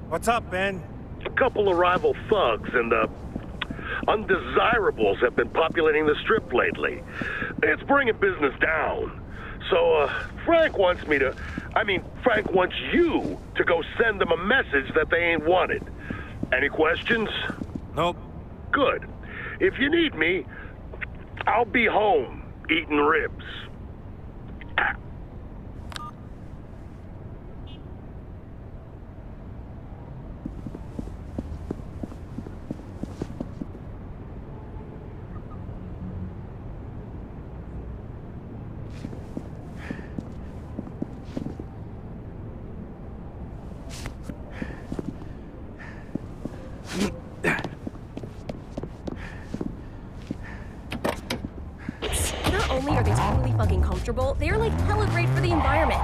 What's up, Ben? A couple of rival thugs and, undesirables have been populating the strip lately. It's bringing business down. So, Frank wants you to go send them a message that they ain't wanted. Any questions? Nope. Good. If you need me, I'll be home eating ribs. Not only are they totally fucking comfortable, they are like hella great for the environment.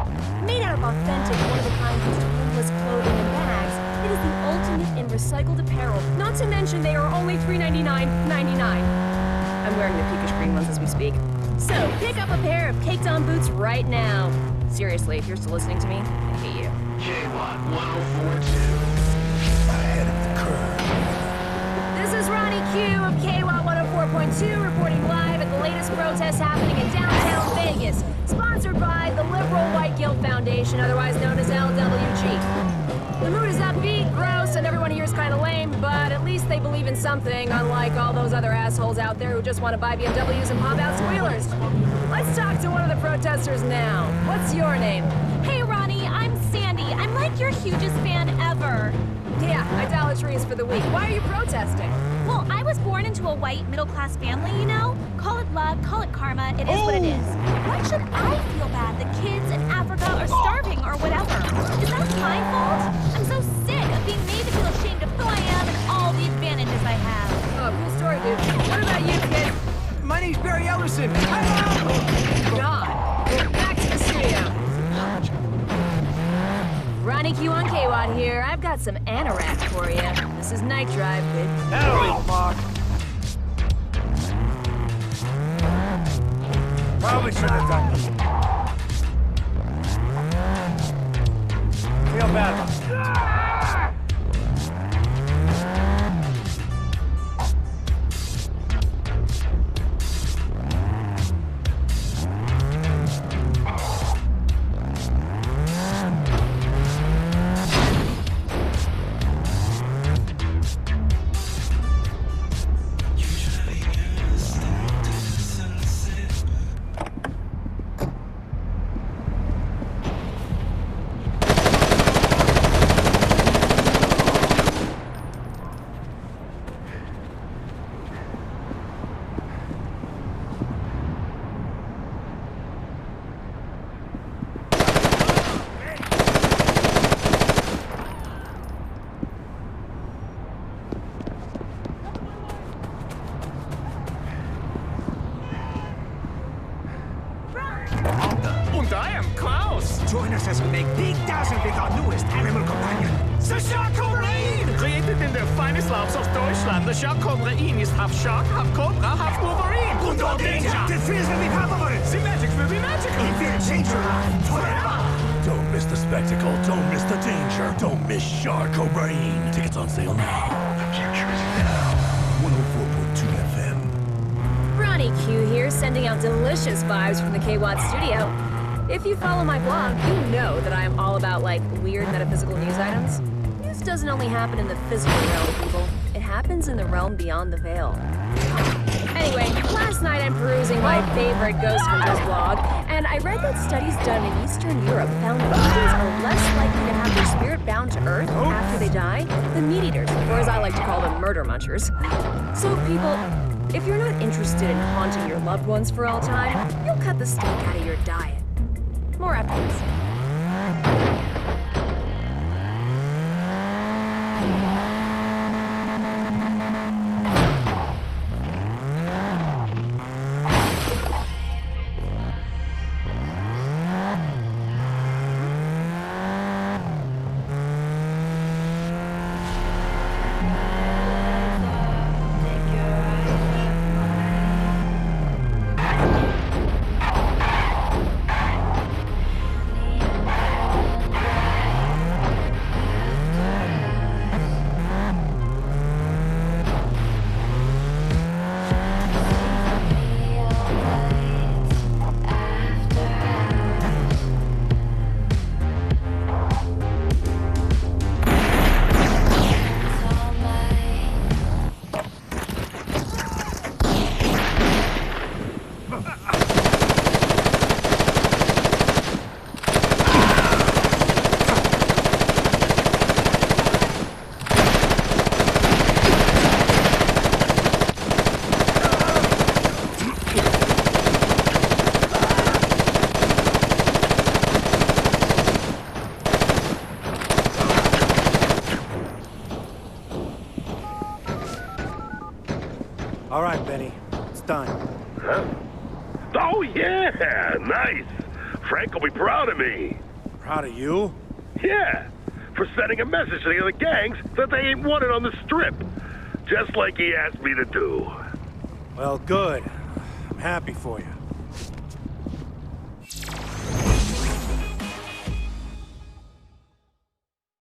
Made out of authentic, one-of-a-kind homeless clothing and bags, it is the ultimate in recycled apparel. Not to mention they are only $3.99.99. I'm wearing the peakish green ones as we speak. So, pick up a pair of caked-on boots right now. Seriously, if you're still listening to me, I hate you. K-Watt 1042. Ahead of the curve. This is Ronnie Q of KWAT 104.2 reporting live at the latest protest happening in downtown Vegas, sponsored by the Liberal White Guilt Foundation, otherwise known as LWG. The mood is upbeat, gross, and everyone here is kind of lame, but at least they believe in something, unlike all those other assholes out there who just want to buy BMWs and pop out squealers. Let's talk to one of the protesters now. What's your name? Hey, Ronnie, I'm Sandy. I'm like your hugest fan ever. Yeah, idolatry is for the weak. Why are you protesting? Well, I was born into a white, middle-class family, you know? Call it love, call it karma, it is what it is. Why should I feel bad that kids in Africa are starving or whatever? Is that my fault? I'm so sick of being made to feel ashamed of who I am and all the advantages I have. Oh, cool story, dude. What about you, kid? My name's Barry Ellerson. God. Back to the studio. Ronnie Q on KWAT here. I've got some anorak for you. This is Night Drive with... Holy fuck. Probably should have done this. Feel bad about it. Join us as we make big dazzle with our newest animal companion, the Shark Marine! Created in the finest labs of Deutschland, the Shark Marine is half shark, half cobra, half wolverine. Und all danger! The fears will be palpable! The magic will be magical. It will change your life forever! Don't miss the spectacle, don't miss the danger, don't miss Shark Marine. Tickets on sale now. The future is now. 104.2 FM. Ronnie Q here, sending out delicious vibes from the KWAT studio. If you follow my blog, you know that I am all about, like, weird metaphysical news items. News doesn't only happen in the physical realm, people. It happens in the realm beyond the veil. Anyway, last night I'm perusing my favorite Ghost Hunters blog, and I read that studies done in Eastern Europe found that humans are less likely to have their spirit bound to Earth after they die than meat eaters, or as I like to call them, murder munchers. So, people, if you're not interested in haunting your loved ones for all time, you'll cut the steak out of your diet. More after this. All right, Benny. It's done. Huh? Oh, yeah! Nice! Frank will be proud of me. Proud of you? Yeah, for sending a message to the other gangs that they ain't wanted on the strip. Just like he asked me to do. Well, good. I'm happy for you.